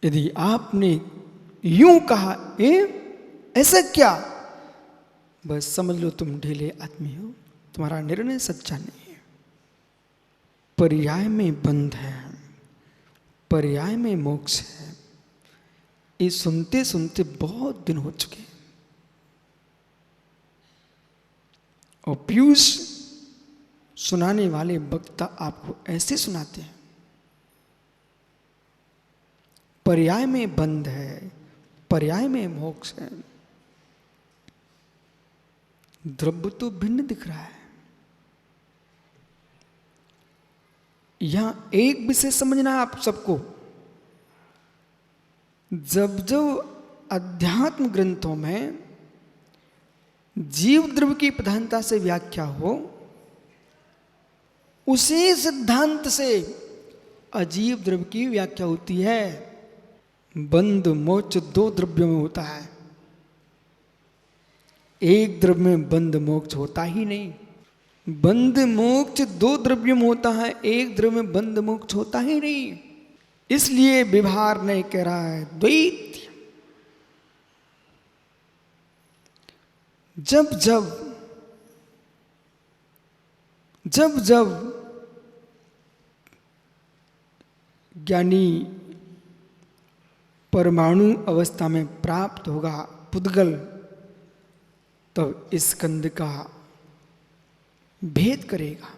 यदि आपने यूं कहा ऐसा क्या, बस समझ लो तुम ढीले आदमी हो, तुम्हारा निर्णय सच्चा नहीं है। पर्याय में बंध है, पर्याय में मोक्ष है, ये सुनते सुनते बहुत दिन हो चुके। और पीयूष सुनाने वाले वक्ता आपको ऐसे सुनाते हैं, पर्याय में बंध है, पर्याय में मोक्ष है। द्रव्य तो भिन्न दिख रहा है। यहां एक विषय समझना है आप सबको, जब जब अध्यात्म ग्रंथों में जीव द्रव्य की प्रधानता से व्याख्या हो, उसी सिद्धांत से अजीव द्रव्य की व्याख्या होती है। बंध मोक्ष दो द्रव्यों में होता है, एक द्रव्य में बंध मोक्ष होता ही नहीं। बंध मोक्ष दो द्रव्यों में होता है, एक द्रव्य में बंध मोक्ष होता ही नहीं। इसलिए व्यवहार नहीं कह रहा है द्वैत। जब जब ज्ञानी परमाणु अवस्था में प्राप्त होगा पुद्गल, तब इस स्कंद का भेद करेगा।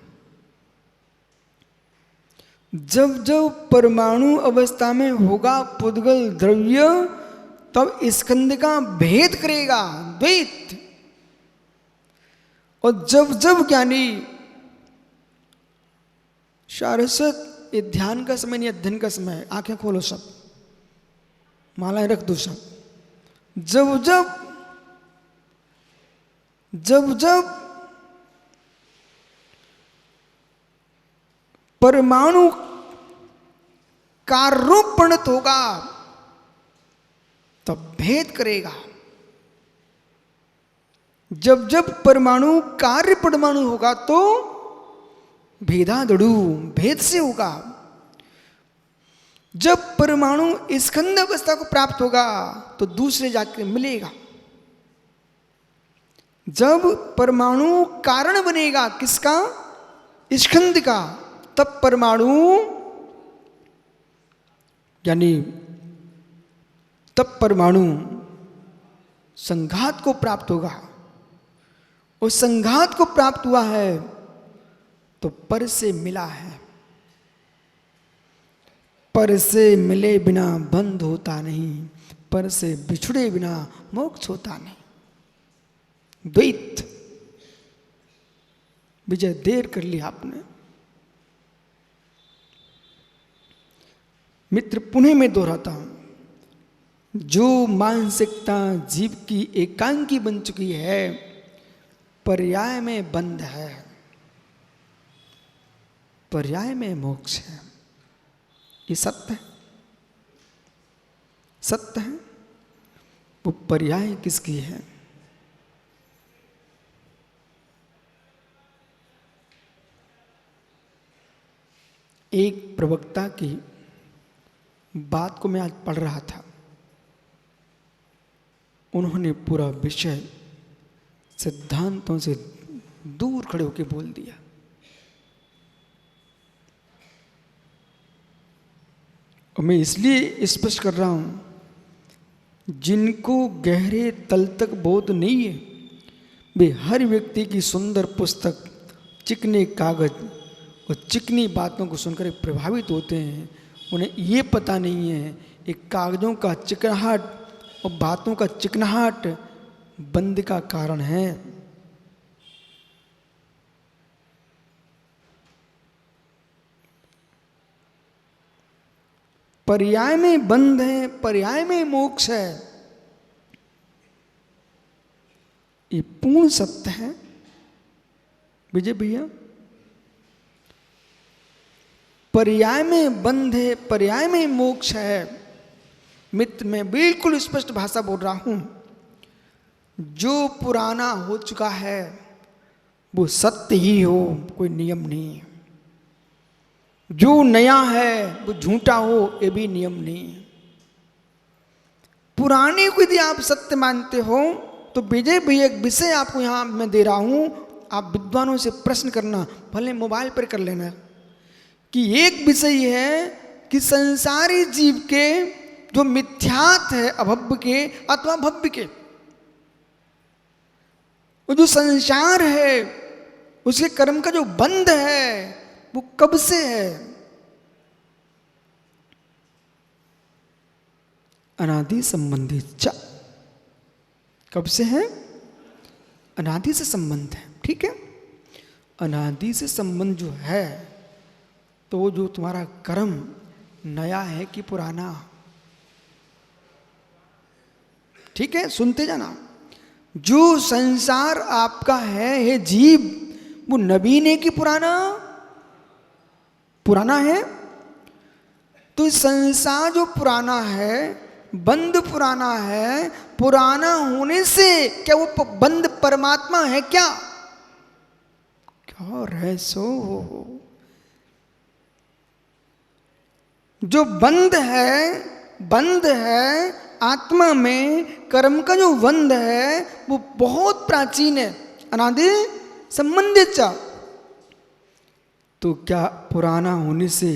जब जब परमाणु अवस्था में होगा पुद्गल द्रव्य, तब स्कंद का भेद करेगा द्वैत। और जब जब ज्ञानी सारस्वत, ये ध्यान का समय नहीं, अध्ययन का समय, आंखें खोलो सब, मालाएं रख दो सब। जब जब परमाणु कार्य परिणत होगा, तब भेद करेगा। जब जब परमाणु कार्य परमाणु होगा, तो भेदादड़ु भेद से होगा। जब परमाणु स्कंद अवस्था को प्राप्त होगा, तो दूसरे जाकर मिलेगा। जब परमाणु कारण बनेगा किसका, स्कंद का, तब परमाणु यानी तब परमाणु संघात को प्राप्त होगा। उस संघात को प्राप्त हुआ है तो पर से मिला है। पर से मिले बिना बंध होता नहीं, पर से बिछुड़े बिना मोक्ष होता नहीं। द्वैत। विजय देर कर लिया आपने। मित्र, पुनः मैं दोहराता हूं, जो मानसिकता जीव की एकांकी बन चुकी है, पर्याय में बंध है, पर्याय में मोक्ष है। ये सत्य है, सत्य है। वो पर्याय किसकी है? एक प्रवक्ता की बात को मैं आज पढ़ रहा था। उन्होंने पूरा विषय सिद्धांतों से दूर खड़े होकर बोल दिया। और मैं इसलिए स्पष्ट कर रहा हूं, जिनको गहरे तल तक बोध नहीं है, वे हर व्यक्ति की सुंदर पुस्तक, चिकने कागज और चिकनी बातों को सुनकर प्रभावित होते हैं। उन्हें ये पता नहीं है एक कागजों का चिकनाहट और बातों का चिकनाहट बंध का कारण है। पर्याय में बंध है, पर्याय में मोक्ष है, ये पूर्ण सत्य है विजय भैया। पर्याय में बंध है, पर्याय में मोक्ष है। मित्र, मैं बिल्कुल स्पष्ट भाषा बोल रहा हूं। जो पुराना हो चुका है वो सत्य ही हो, कोई नियम नहीं। जो नया है वो झूठा हो, ये भी नियम नहीं। पुराने को यदि आप सत्य मानते हो तो विजय भैया एक विषय आपको यहाँ मैं दे रहा हूँ, आप विद्वानों से प्रश्न करना, भले मोबाइल पर कर लेना, कि एक विषय है कि संसारी जीव के जो मिथ्यात है अभव्य के अथवा भव्य के, वो जो संसार है उसके कर्म का जो बंध है वो कब से है? अनादि संबंधित च, कब से है? अनादि से संबंध है। ठीक है, अनादि से संबंध जो है तो वो जो तुम्हारा कर्म नया है कि पुराना, ठीक है, सुनते जाना। जो संसार आपका है हे जीव, वो नवीन है कि पुराना? पुराना है। तो संसार जो पुराना है, बंध पुराना है, पुराना होने से क्या वो बंध परमात्मा है क्या? क्या रहसो? जो बंध है आत्मा में, कर्म का जो बंध है वो बहुत प्राचीन है, अनादि संबंधित। तो क्या पुराना होने से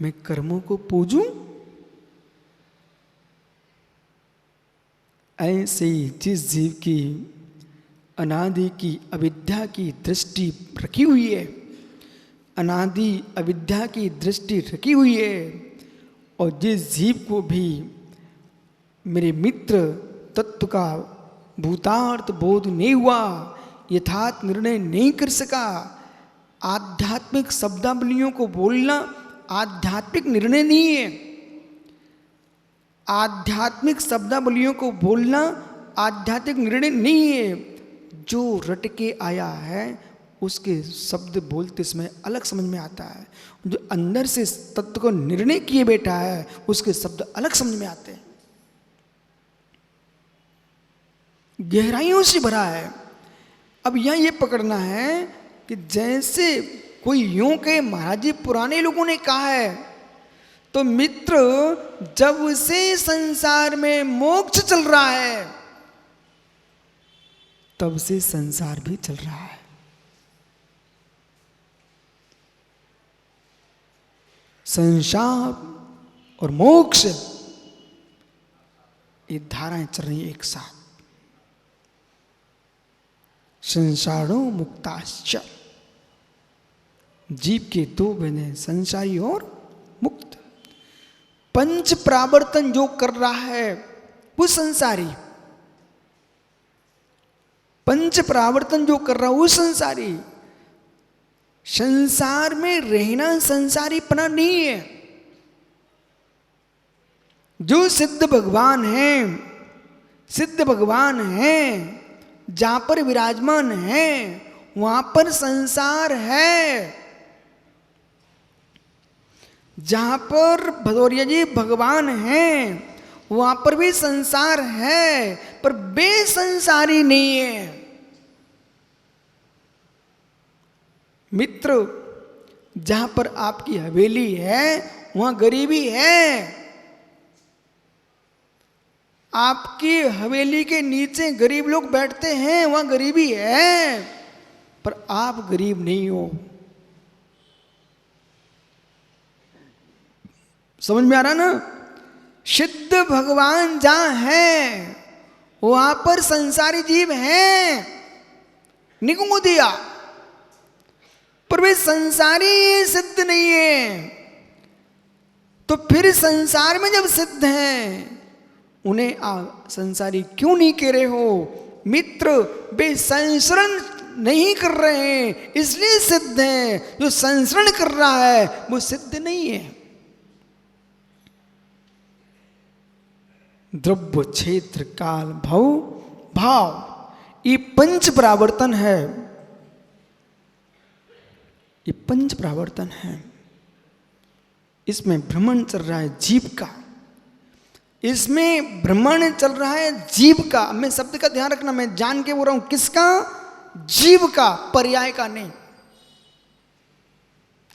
मैं कर्मों को पूजूं? ऐसे ही जिस जीव की अनादि की अविद्या की दृष्टि रखी हुई है, अनादि अविद्या की दृष्टि रखी हुई है, और जिस जीव को भी मेरे मित्र तत्व का भूतार्थ बोध नहीं हुआ, यथार्थ निर्णय नहीं कर सका, आध्यात्मिक शब्दावलियों को बोलना आध्यात्मिक निर्णय नहीं है, आध्यात्मिक शब्दावलियों को बोलना आध्यात्मिक निर्णय नहीं है। जो रट के आया है उसके शब्द बोलते समय अलग समझ में आता है, जो अंदर से तत्व को निर्णय किए बैठा है उसके शब्द अलग समझ में आते हैं, गहराइयों से भरा है। अब यहाँ ये पकड़ना है कि जैसे कोई यूं कहे महाराज जी पुराने लोगों ने कहा है, तो मित्र जब से संसार में मोक्ष चल रहा है तब से संसार भी चल रहा है। संसार और मोक्ष ये धाराएं चल रही एक साथ। संसारो मुक्ताश्च, जीव के दो भेद, संसारी और मुक्त। पंच प्रावर्तन जो कर रहा है वो संसारी, पंच प्रावर्तन जो कर रहा है वो संसारी। संसार में रहना संसारीपना नहीं है। जो सिद्ध भगवान है, सिद्ध भगवान है, जहां पर विराजमान है वहां पर संसार है। जहां पर भदौरिया जी भगवान हैं वहां पर भी संसार है, पर बेसंसारी नहीं है। मित्र जहां पर आपकी हवेली है वहां गरीबी है। आपकी हवेली के नीचे गरीब लोग बैठते हैं, वहां गरीबी है, पर आप गरीब नहीं हो। समझ में आ रहा ना? सिद्ध भगवान जहां है वहां पर संसारी जीव हैं, निगम दिया, पर वे संसारी सिद्ध नहीं है। तो फिर संसार में जब सिद्ध हैं उन्हें संसारी क्यों नहीं कह रहे हो? मित्र वे संसरण नहीं कर रहे हैं इसलिए सिद्ध हैं। जो संसरण कर रहा है वो सिद्ध नहीं है। द्रव्य क्षेत्र काल भव भाव ये पंच प्रावर्तन है, ये पंच प्रावर्तन है। इसमें भ्रमण चल रहा है जीव का, इसमें भ्रमण चल रहा है जीव का। मैं शब्द का ध्यान रखना, मैं जान के बोल रहा हूं, किसका? जीव का, पर्याय का नहीं,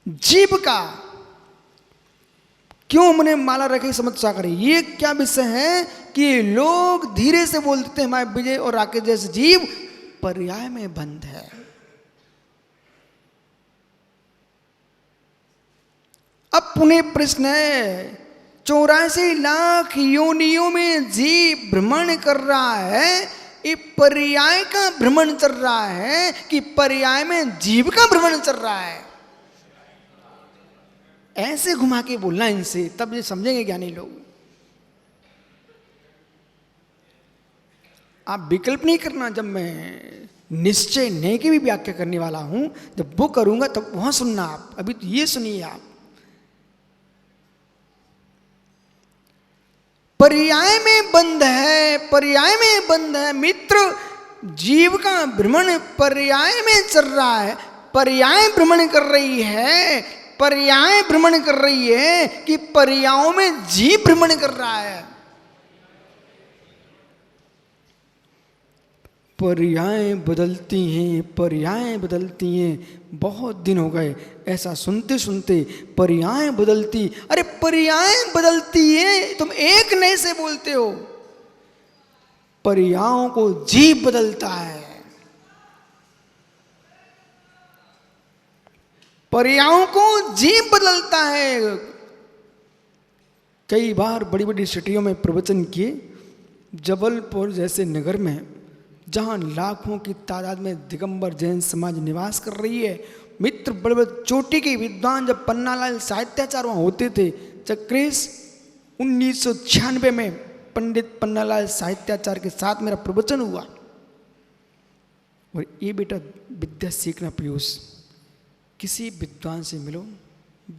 जीव का। क्यों हमने माला रखे समस्या करें? ये क्या विषय है कि लोग धीरे से बोलते थे हमारे विजय और राकेश जैसे जीव पर्याय में बंद है। अब पुनः प्रश्न है, 84 लाख योनियों में जीव भ्रमण कर रहा है, ये पर्याय का भ्रमण चल रहा है कि पर्याय में जीव का भ्रमण चल रहा है? ऐसे घुमा के बोलना इनसे, तब ये समझेंगे ज्ञानी लोग। आप विकल्प नहीं करना। जब मैं निश्चय नहीं की भी व्याख्या करने वाला हूं, जब वो करूंगा तब वहां सुनना आप। अभी तो ये सुनिए आप। पर्याय में बंद है, पर्याय में बंद है मित्र। जीव का भ्रमण पर्याय में चल रहा है, पर्याय भ्रमण कर रही है, पर्याय भ्रमण कर रही है कि पर्यायों में जीव भ्रमण कर रहा है। पर्याय बदलती हैं, पर्याय बदलती हैं। बहुत दिन हो गए ऐसा सुनते सुनते, पर्याय बदलती। अरे पर्याय बदलती है, तुम एक नए से बोलते हो। पर्यायों को जीव बदलता है, पर्यायों को जीव बदलता है। कई बार बड़ी बड़ी सिटियों में प्रवचन किए। जबलपुर जैसे नगर में जहां लाखों की तादाद में दिगंबर जैन समाज निवास कर रही है मित्र, बड़े बड़े चोटी के विद्वान जब पन्नालाल साहित्याचार्य वहां होते थे, चक्रेश 1996 में पंडित पन्नालाल साहित्याचार्य के साथ मेरा प्रवचन हुआ। और ये बेटा विद्या सीखना पीयूष, किसी विद्वान से मिलो,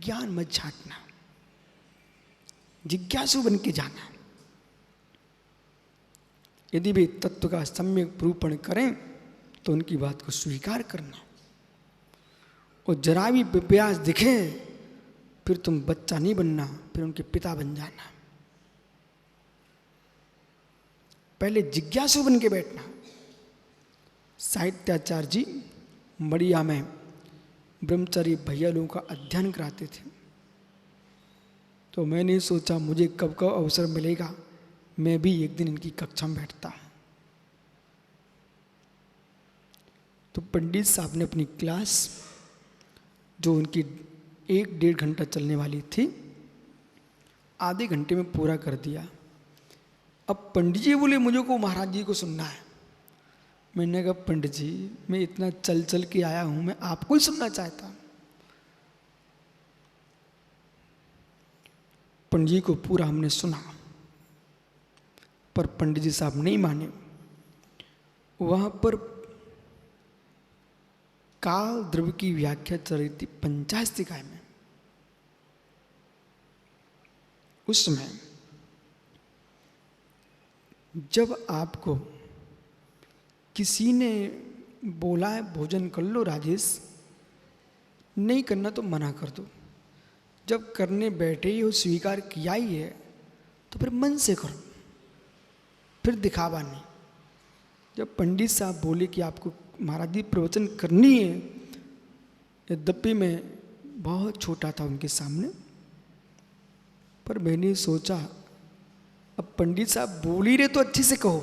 ज्ञान मत झांकना, जिज्ञासु बन के जाना। यदि वे तत्व का सम्यक निरूपण करें तो उनकी बात को स्वीकार करना, और जरा भी प्रयास दिखे फिर तुम बच्चा नहीं बनना, फिर उनके पिता बन जाना। पहले जिज्ञासु बन के बैठना। साहित्याचार्य जी मड़िया में ब्रह्मचारी भैया लोगों का अध्ययन कराते थे, तो मैंने सोचा मुझे कब कब अवसर मिलेगा मैं भी एक दिन इनकी कक्षा में बैठता हूं। तो पंडित साहब ने अपनी क्लास, जो उनकी 1-1.5 घंटा चलने वाली थी, आधे घंटे में पूरा कर दिया। अब पंडित जी बोले मुझे को महाराज जी को सुनना है। मैंने कहा पंडित जी मैं इतना चल चल के आया हूं, मैं आपको ही सुनना चाहता। पंडित जी को पूरा हमने सुना, पर पंडित जी साहब नहीं माने। वहां पर काल द्रव्य की व्याख्या चल रही थी पंचास्तिकाय में। उस समय जब आपको किसी ने बोला है भोजन कर लो राजेश, नहीं करना तो मना कर दो। जब करने बैठे ही हो, स्वीकार किया ही है, तो फिर मन से करो, फिर दिखावा नहीं। जब पंडित साहब बोले कि आपको महाराज जी प्रवचन करनी है, यद्यपि मैं बहुत छोटा था उनके सामने, पर मैंने सोचा अब पंडित साहब बोल ही रहे तो अच्छे से कहो।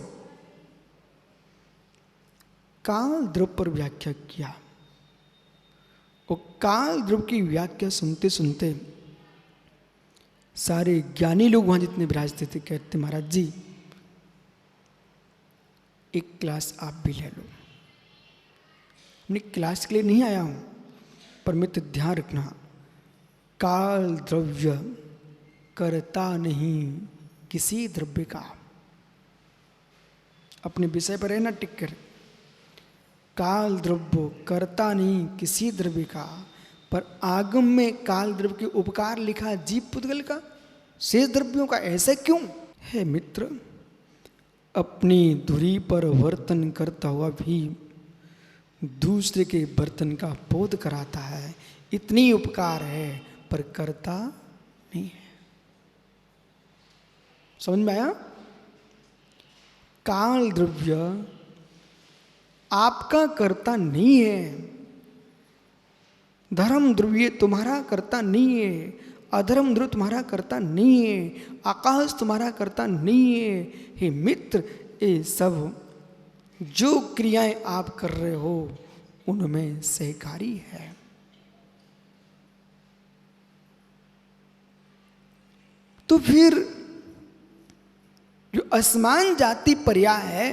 काल द्रव्य पर व्याख्या किया, और काल द्रव्य की व्याख्या सुनते सुनते सारे ज्ञानी लोग वहां जितने विराजते थे कहते महाराज जी एक क्लास आप भी ले लो। मैं क्लास के लिए नहीं आया हूं, पर मित्र ध्यान रखना, काल द्रव्य करता नहीं किसी द्रव्य का। अपने विषय पर रहना टिक कर। काल द्रव्य करता नहीं किसी द्रव्य का, पर आगम में काल द्रव्य के उपकार लिखा जीव पुद्गल का, शेष द्रव्यों का ऐसा क्यों है मित्र? अपनी धुरी पर वर्तन करता हुआ भी दूसरे के बर्तन का बोध कराता है, इतनी उपकार है, पर करता नहीं है। समझ में आया? काल द्रव्य आपका कर्ता नहीं है, धर्म द्रव्य तुम्हारा कर्ता नहीं है। अधर्म नृत्य तुम्हारा करता नहीं है, आकाश तुम्हारा करता नहीं है। हे मित्र, ये सब जो क्रियाएं आप कर रहे हो उनमें सहकारी है। तो फिर जो असमान जाति पर्याय है,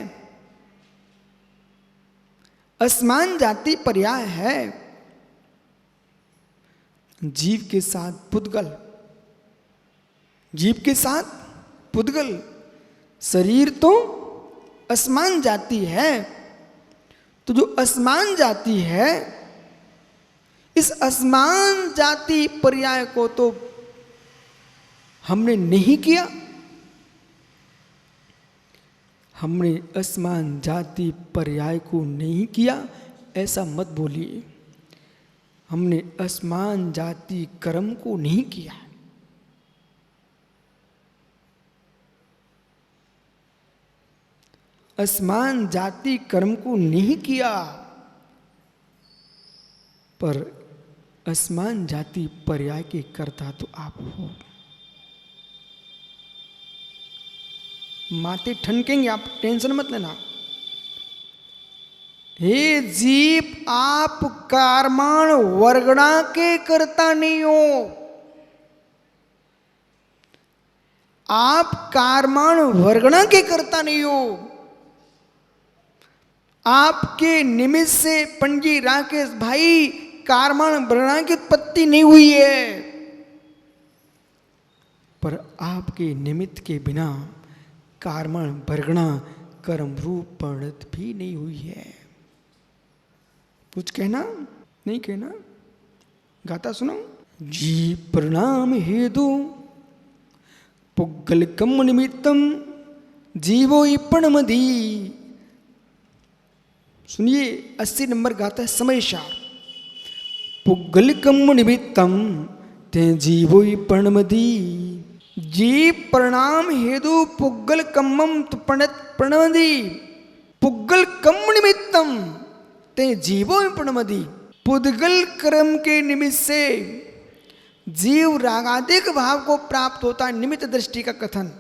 असमान जाति पर्याय है जीव के साथ पुद्गल, जीव के साथ पुद्गल। शरीर तो असमान जाति है, तो जो असमान जाति है, इस असमान जाति पर्याय को तो हमने नहीं किया। हमने असमान जाति पर्याय को नहीं किया ऐसा मत बोलिए। हमने असमान जाति कर्म को नहीं किया। असमान जाति कर्म को नहीं किया, पर असमान जाति पर्याय के कर्ता तो आप हो। माते ठनकेंगे आप, टेंशन मत लेना। हे जीव, आप कर्मण वर्गणा के कर्ता नहीं हो। आप कर्मण वर्गणा के कर्ता नहीं हो। आपके निमित्त से पंजी राकेश भाई कर्मण वर्गणा की उत्पत्ति नहीं हुई है, पर आपके निमित्त के बिना कर्मण वर्गणा कर्म रूप परिणत भी नहीं हुई है। कुछ कहना नहीं कहना, गाता सुनो। जी प्रणाम हेतु पुग्गल कम निमित्तम जीवो इपणमदी। सुनिए, 80 नंबर गाता है समयसार। पुग्गल कम निमित्तम ते जीवो इपणमदी। जीव प्रणाम हेतु पुग्गल कम्मम प्रणमदी। पुग्गल कम निमित्तम ते जीवो प्रणमदी। पुद्गल कर्म के निमित्त से जीव रागादिक भाव को प्राप्त होता है। निमित्त दृष्टि का कथन।